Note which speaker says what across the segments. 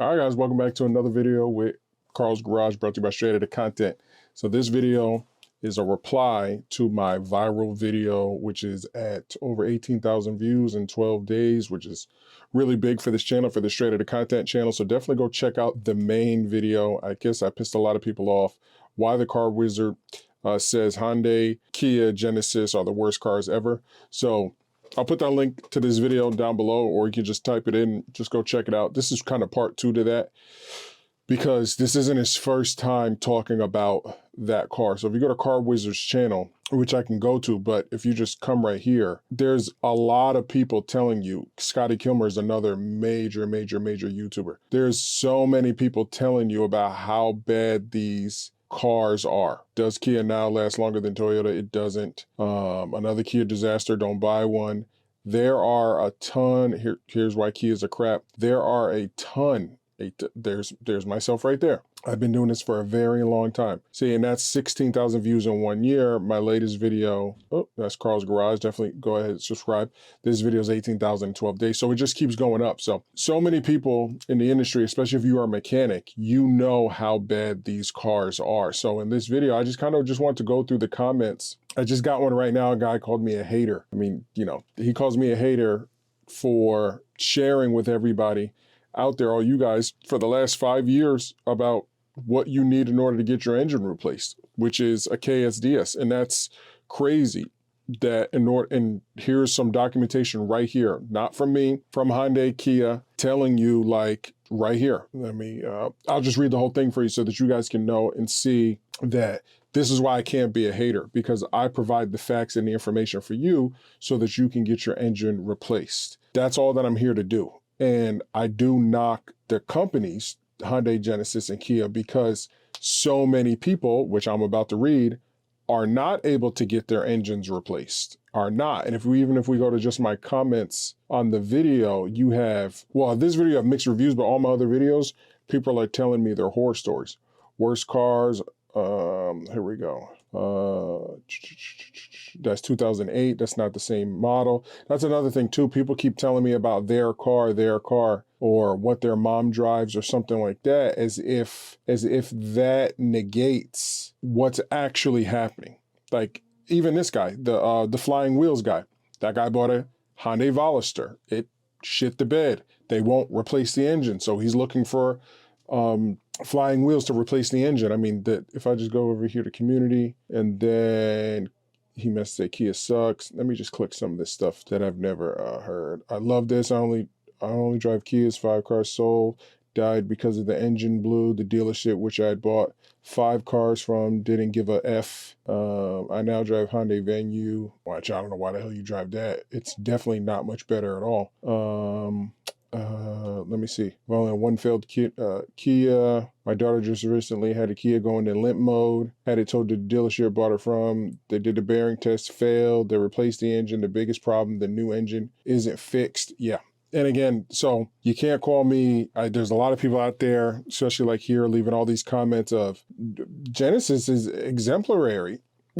Speaker 1: All right, guys, welcome back to another video with Carl's Garage, brought to you by Straight Outta Content. So this video is a reply to my viral video, which is at over 18,000 views in 12 days, which is really big for this channel, for the Straight Outta Content channel. So definitely go check out the main video. I guess I pissed a lot of people off. Why the Car Wizard says Hyundai, Kia, Genesis are the worst cars ever. So I'll put that link to this video down below, or you can just type it in, just go check it out. This is kind of part 2 to that, because this isn't his first time talking about that car. So if you go to Car Wizard's channel, which I can go to, but if you just come right here, there's a lot of people telling you, Scotty Kilmer is another major YouTuber. There's so many people telling you about how bad these cars are. Does Kia now last longer than Toyota? It doesn't. Another Kia disaster, don't buy one. There are a ton, here's why Kias are crap. There are a ton, there's myself right there. I've been doing this for a very long time. See, and that's 16,000 views in 1 year. My latest video, oh, that's Carl's Garage. Definitely go ahead and subscribe. This video is 18,000 in 12 days. So it just keeps going up. So many people in the industry, especially if you are a mechanic, you know how bad these cars are. So in this video, I just want to go through the comments. I just got one right now. A guy called me a hater. I mean, you know, he calls me a hater for sharing with everybody out there, all you guys, for the last 5 years about what you need in order to get your engine replaced, which is a KSDS. And that's crazy. And here's some documentation right here, not from me, from Hyundai, Kia, telling you, like, right here. I'll just read the whole thing for you so that you guys can know and see that this is why I can't be a hater, because I provide the facts and the information for you so that you can get your engine replaced. That's all that I'm here to do. And I do knock the companies, Hyundai, Genesis, and Kia, because so many people, which I'm about to read, are not able to get their engines replaced, are not. And even if we go to just my comments on the video, you have, well, this video have mixed reviews, but all my other videos, people are telling me their horror stories. Worst cars, here we go. That's 2008. That's not the same model. That's another thing too. People keep telling me about their car, or what their mom drives or something like that, as if that negates what's actually happening. Like even this guy, the flying wheels guy, that guy bought a Hyundai Veloster. It shit the bed. They won't replace the engine. So he's looking for, flying wheels to replace the engine. I mean, if I just go over here to community, and then he must say Kia sucks. Let me just click some of this stuff that I've never heard. I love this. I only drive Kias. 5 cars sold. Died because of the engine blew. The dealership which I had bought 5 cars from didn't give a F. I now drive Hyundai Venue. Watch, I don't know why the hell you drive that. It's definitely not much better at all. Let me see. Well, only one failed Kia. My daughter just recently had a Kia going in limp mode. Had it towed to the dealership bought it from. They did the bearing test, failed. They replaced the engine. The biggest problem, the new engine isn't fixed. Yeah. And again, so you can't call me, there's a lot of people out there, especially like here, leaving all these comments of Genesis is exemplary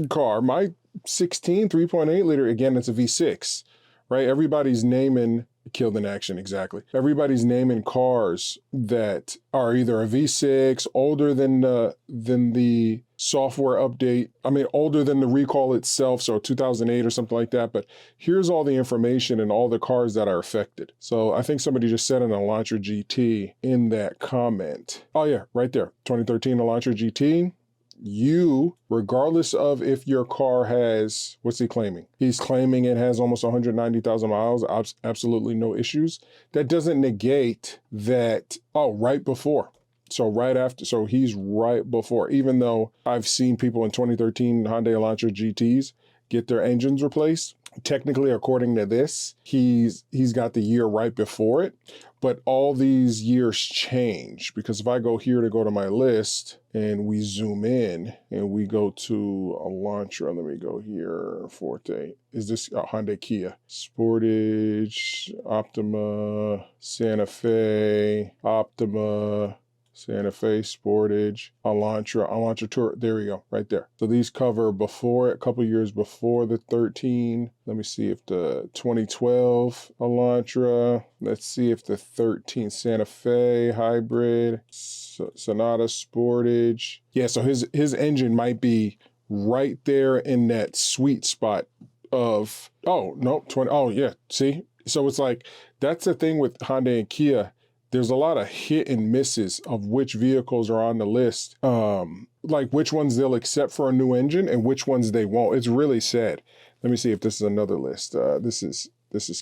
Speaker 1: car. My 16 3.8 liter, again, it's a V6, right? Everybody's naming, killed in action, exactly. Everybody's naming cars that are either a V6, older than the software update. I mean, older than the recall itself, so 2008 or something like that. But here's all the information and all the cars that are affected. So I think somebody just said an Elantra GT in that comment. Oh yeah, right there, 2013 Elantra GT. You, regardless of if your car has, what's he claiming? He's claiming it has almost 190,000 miles, absolutely no issues. That doesn't negate that, oh, right before. So right after, so he's right before, even though I've seen people in 2013 Hyundai Elantra GTs get their engines replaced. Technically, according to this, he's got the year right before it, but all these years change, because if I go here to go to my list and we zoom in and we go to Elantra, let me go here, Forte. Is this Hyundai Kia? Sportage, Optima, Santa Fe, Optima, Santa Fe, Sportage, Elantra Tour. There we go, right there. So these cover before, a couple years before the 13. Let me see if the 2012 Elantra. Let's see if the 13 Santa Fe hybrid, Sonata Sportage. Yeah, so his engine might be right there in that sweet spot of, oh, no, 20, oh yeah, see? So it's like, that's the thing with Hyundai and Kia. There's a lot of hit and misses of which vehicles are on the list, like which ones they'll accept for a new engine and which ones they won't. It's really sad. Let me see if this is another list. This is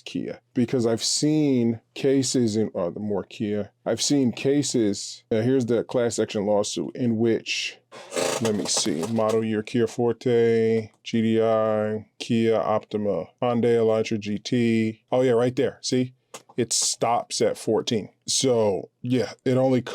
Speaker 1: Kia, because I've seen cases in the more Kia. I've seen cases. Here's the class action lawsuit in which, let me see, model year Kia Forte, GDI, Kia Optima, Hyundai Elantra GT. Oh yeah, right there. See? It stops at 14. So yeah, it doesn't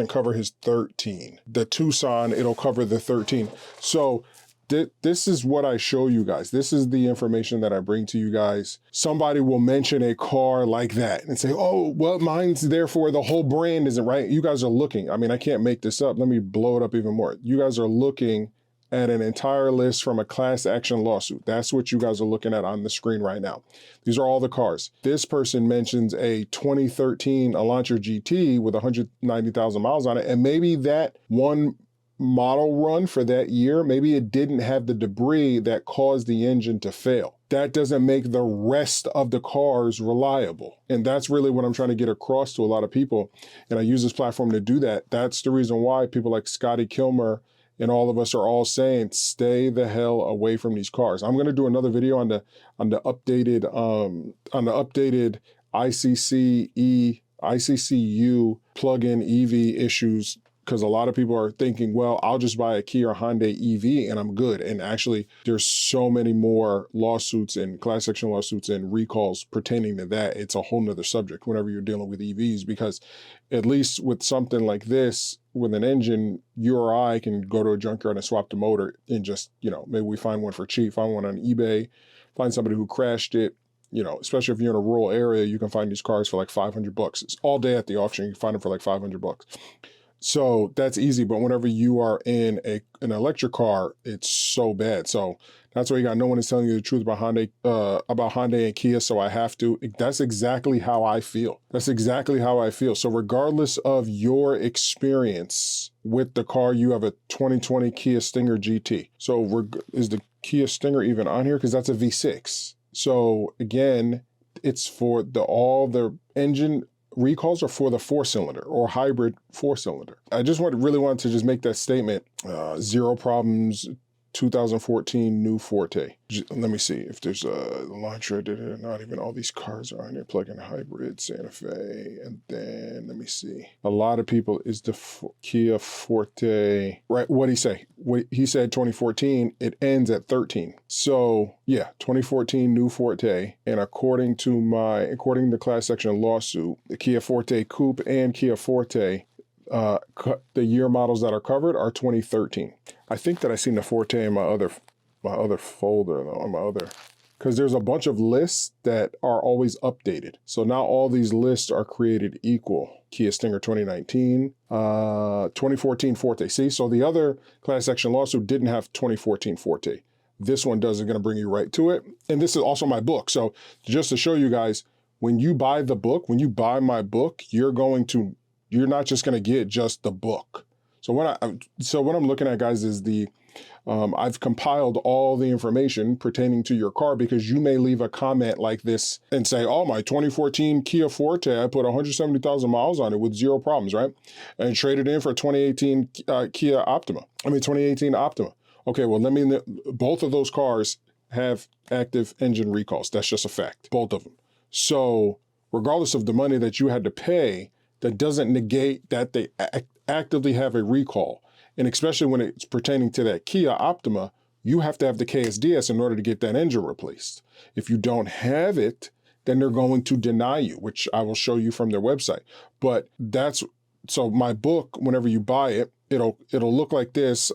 Speaker 1: cover his 13. The Tucson, it'll cover the 13. So this is what I show you guys. This is the information that I bring to you guys. Somebody will mention a car like that and say, oh, well, mine's therefore the whole brand isn't right. You guys are looking. I mean, I can't make this up. Let me blow it up even more. You guys are looking at an entire list from a class action lawsuit. That's what you guys are looking at on the screen right now. These are all the cars. This person mentions a 2013 Elantra GT with 190,000 miles on it, and maybe that one model run for that year, maybe it didn't have the debris that caused the engine to fail. That doesn't make the rest of the cars reliable. And that's really what I'm trying to get across to a lot of people. And I use this platform to do that. That's the reason why people like Scotty Kilmer and all of us are all saying, stay the hell away from these cars. I'm going to do another video on the updated ICCU plug-in EV issues, because a lot of people are thinking, well, I'll just buy a Kia or Hyundai EV and I'm good. And actually, there's so many more lawsuits and class action lawsuits and recalls pertaining to that. It's a whole nother subject whenever you're dealing with EVs, because at least with something like this, with an engine, you or I can go to a junkyard and swap the motor and just, maybe we find one for cheap, find one on eBay, find somebody who crashed it. Especially if you're in a rural area, you can find these cars for like $500. It's all day at the auction. You can find them for like $500. So that's easy, but whenever you are in an electric car, it's so bad. So that's why no one is telling you the truth about Hyundai and Kia, so I have to. That's exactly how I feel. That's exactly how I feel. So regardless of your experience with the car, you have a 2020 Kia Stinger GT. So is the Kia Stinger even on here? Because that's a V6. So again, it's for all the engine recalls are for the 4-cylinder or hybrid 4-cylinder. I just really wanted to just make that statement. Zero problems, 2014 new Forte. Let me see if there's a Elantra. Not even all these cars are on there. Plug-in hybrid, Santa Fe, and then let me see. A lot of people is the Kia Forte. Right? What'd he say? He said 2014. It ends at 13. So yeah, 2014 new Forte. And according to the class action lawsuit, the Kia Forte Coupe and Kia Forte, the year models that are covered are 2013. I think that I seen the Forte in my other folder though, because there's a bunch of lists that are always updated. So now all these lists are created equal. Kia Stinger 2019, 2014 Forte. See, so the other class action lawsuit didn't have 2014 Forte. This one does. It's going to bring you right to it. And this is also my book. So just to show you guys, when you buy the book, when you buy my book, you're not just going to get just the book. So what I'm looking at, guys, is I've compiled all the information pertaining to your car, because you may leave a comment like this and say, oh, my 2014 Kia Forte, I put 170,000 miles on it with zero problems, right? And traded in for a 2018 2018 Optima. Okay, well, both of those cars have active engine recalls. That's just a fact, both of them. So regardless of the money that you had to pay, that doesn't negate that they actively have a recall. And especially when it's pertaining to that Kia Optima, you have to have the KSDS in order to get that engine replaced. If you don't have it, then they're going to deny you, which I will show you from their website. But so my book, whenever you buy it, it'll look like this.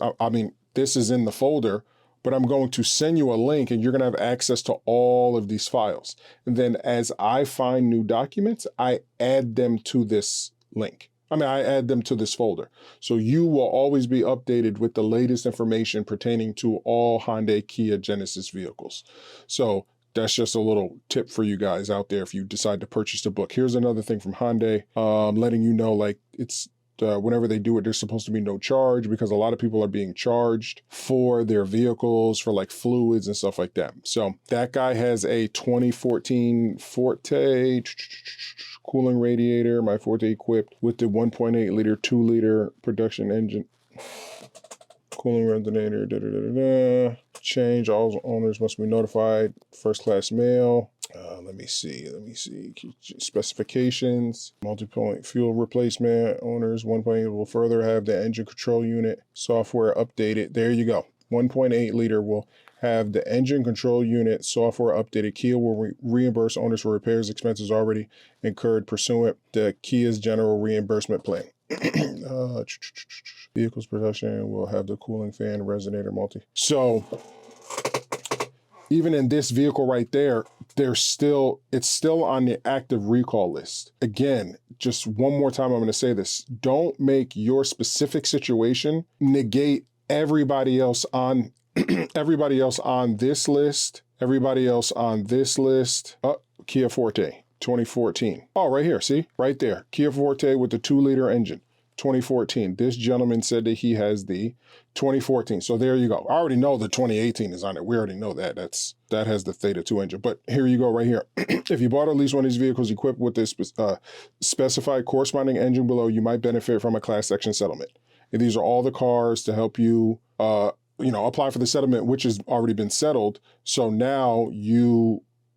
Speaker 1: This is in the folder, but I'm going to send you a link and you're going to have access to all of these files. And then as I find new documents, I add them to this link. I add them to this folder. So you will always be updated with the latest information pertaining to all Hyundai, Kia, Genesis vehicles. So that's just a little tip for you guys out there if you decide to purchase the book. Here's another thing from Hyundai, letting you know, like, it's whenever they do it, there's supposed to be no charge, because a lot of people are being charged for their vehicles for like fluids and stuff like that. So that guy has a 2014 Forte cooling radiator, my Forte equipped with the 1.8 liter, 2 liter production engine. Cooling resonator, change, all owners must be notified, first class mail. Let me see, specifications, multi-point fuel replacement, owners 1.8 will further have the engine control unit software updated. There you go. 1.8 liter will have the engine control unit software updated. Kia will reimburse owners for repairs expenses already incurred pursuant to Kia's general reimbursement plan. Vehicles production will have the cooling fan resonator multi. So even in this vehicle right there, it's still on the active recall list. Again, just one more time, I'm going to say this. Don't make your specific situation negate everybody else on this list. Kia Forte 2014. Oh, right here, see? Right there. Kia Forte with the 2 liter engine. 2014. This gentleman said that he has the 2014. So there you go. I already know the 2018 is on it. We already know that. That has the Theta 2 engine. But here you go right here. If you bought or leased one of these vehicles equipped with this specified corresponding engine below, you might benefit from a class action settlement. And these are all the cars to help you, apply for the settlement, which has already been settled. So now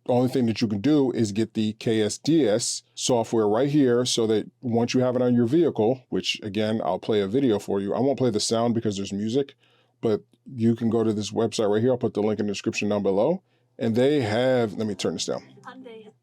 Speaker 1: the only thing that you can do is get the KSDS software right here, so that once you have it on your vehicle, which again, I'll play a video for you. I won't play the sound because there's music, but you can go to this website right here. I'll put the link in the description down below. And they have, let me turn this down.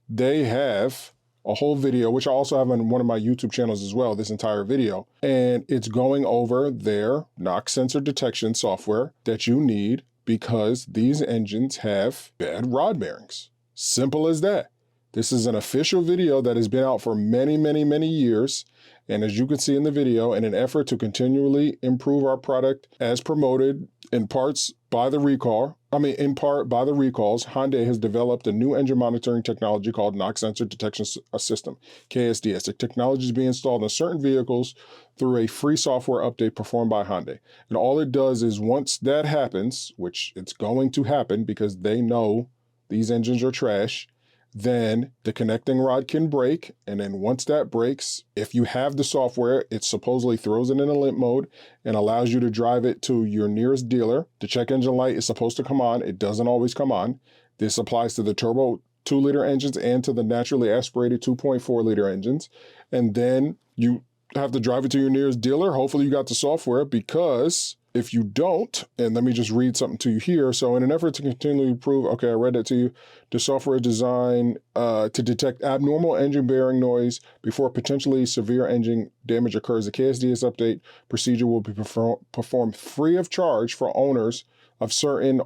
Speaker 1: They have a whole video, which I also have on one of my YouTube channels as well, this entire video. And it's going over their knock sensor detection software that you need because these engines have bad rod bearings. Simple as that. This is an official video that has been out for many, many, many years. And as you can see in the video, in an effort to continually improve our product as promoted in part by the recalls, Hyundai has developed a new engine monitoring technology called Knock Sensor Detection System, KSDS. The technology is being installed in certain vehicles through a free software update performed by Hyundai. And all it does is, once that happens, which it's going to happen because they know these engines are trash, then the connecting rod can break. And then once that breaks, if you have the software, it supposedly throws it in a limp mode and allows you to drive it to your nearest dealer. The check engine light is supposed to come on. It doesn't always come on. This applies to the turbo 2 liter engines and to the naturally aspirated 2.4 liter engines. And then you have to drive it to your nearest dealer. Hopefully you got the software, because if you don't, and let me just read something to you here. So in an effort to continually improve, okay, I read that to you. The software is designed to detect abnormal engine bearing noise before potentially severe engine damage occurs. The KSDS update procedure will be performed free of charge for owners of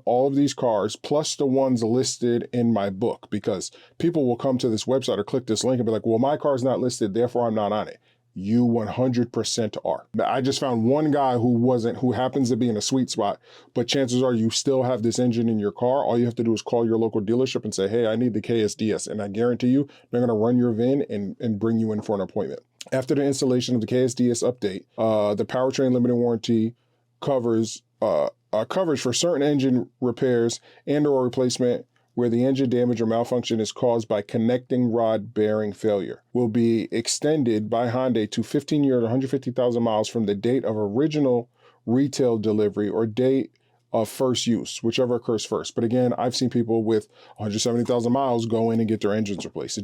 Speaker 1: all of these cars, plus the ones listed in my book, because people will come to this website or click this link and be like, well, my car's not listed, therefore I'm not on it. You 100% are. I just found one guy who happens to be in a sweet spot, but chances are you still have this engine in your car. All you have to do is call your local dealership and say, hey, I need the KSDS. And I guarantee you, they're going to run your VIN and bring you in for an appointment. After the installation of the KSDS update, the powertrain limited warranty covers coverage for certain engine repairs and or replacement where the engine damage or malfunction is caused by connecting rod bearing failure, will be extended by Hyundai to 15 years, 150,000 miles from the date of original retail delivery or date of first use, whichever occurs first. But again, I've seen people with 170,000 miles go in and get their engines replaced.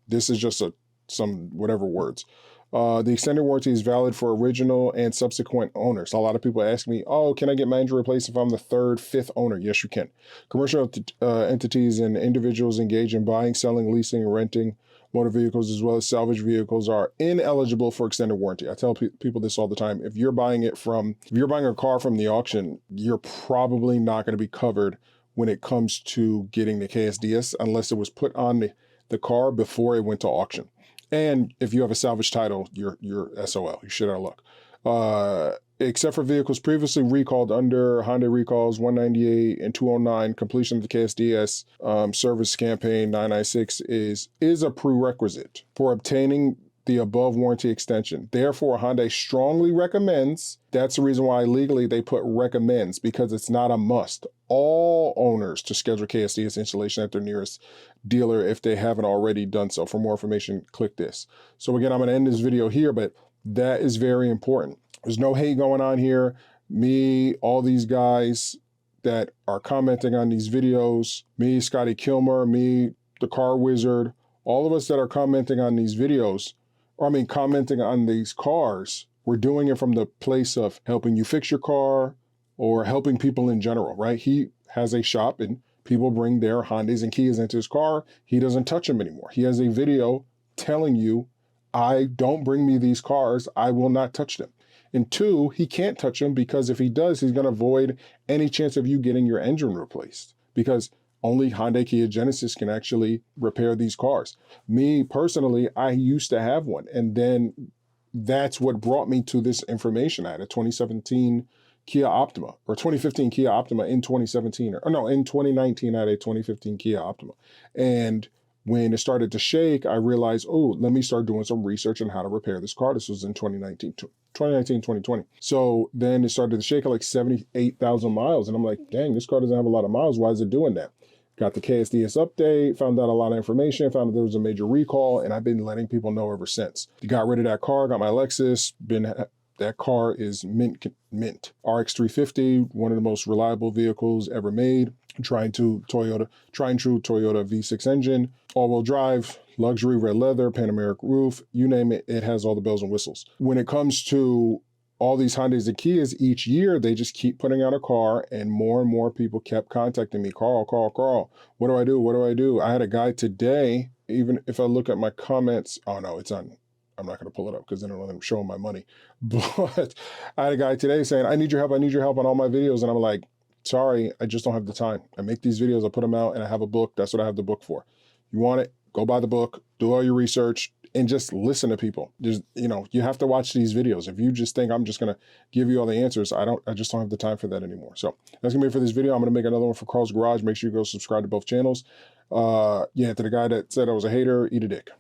Speaker 1: This is just some whatever words. The extended warranty is valid for original and subsequent owners. A lot of people ask me, oh, can I get my engine replaced if I'm the third, fifth owner? Yes, you can. Commercial entities and individuals engaged in buying, selling, leasing, and renting motor vehicles, as well as salvage vehicles, are ineligible for extended warranty. I tell people this all the time. If you're buying a car from the auction, you're probably not going to be covered when it comes to getting the KSDS unless it was put on the car before it went to auction. And if you have a salvage title, you're SOL. You shit out of luck. Except for vehicles previously recalled under Hyundai recalls 198 and 209, completion of the KSDS service campaign 996 is a prerequisite for obtaining the above warranty extension. Therefore, Hyundai strongly recommends. That's the reason why legally they put recommends, because it's not a must. All owners to schedule KSDS installation at their nearest dealer if they haven't already done so. For more information, click this. So again, I'm going to end this video here, but that is very important. There's no hate going on here. Me, all these guys that are commenting on these videos, me, Scotty Kilmer, me, the Car Wizard, all of us that are commenting on these videos, or I mean, commenting on these cars, we're doing it from the place of helping you fix your car or helping people in general, right? He has a shop and people bring their Hondas and Kias into his car. He doesn't touch them anymore. He has a video telling you, don't bring me these cars. I will not touch them. And two, he can't touch them because if he does, he's going to avoid any chance of you getting your engine replaced, because only Hyundai, Kia, Genesis can actually repair these cars. Me personally, I used to have one. And then that's what brought me to this information. I had a 2017 Kia Optima, or 2015 Kia Optima in 2017, or no, in 2019, I had a 2015 Kia Optima. And when it started to shake, I realized, oh, let me start doing some research on how to repair this car. This was in 2020. So then it started to shake at like 78,000 miles. And I'm like, dang, this car doesn't have a lot of miles. Why is it doing that? Got the KSDS update, found out a lot of information, found out there was a major recall, and I've been letting people know ever since. Got rid of that car, got my Lexus, that car is mint. RX350, one of the most reliable vehicles ever made. Tried and true Toyota V6 engine, all-wheel drive, luxury red leather, Panameric roof, you name it, it has all the bells and whistles. When it comes to all these Hyundais and Kias, each year they just keep putting out a car, and more people kept contacting me. Carl, what do I do? What do I do? I had a guy today, even if I look at my comments, oh no, it's on. I'm not going to pull it up because then I'm showing my money. But I had a guy today saying, I need your help on all my videos. And I'm like, sorry, I just don't have the time. I make these videos, I put them out, and I have a book. That's what I have the book for. You want it? Go buy the book, do all your research, and just listen to people. There's, you have to watch these videos. If you just think I'm just going to give you all the answers, I just don't have the time for that anymore. So that's going to be it for this video. I'm going to make another one for Carl's Garage. Make sure you go subscribe to both channels. Yeah, to the guy that said I was a hater, eat a dick.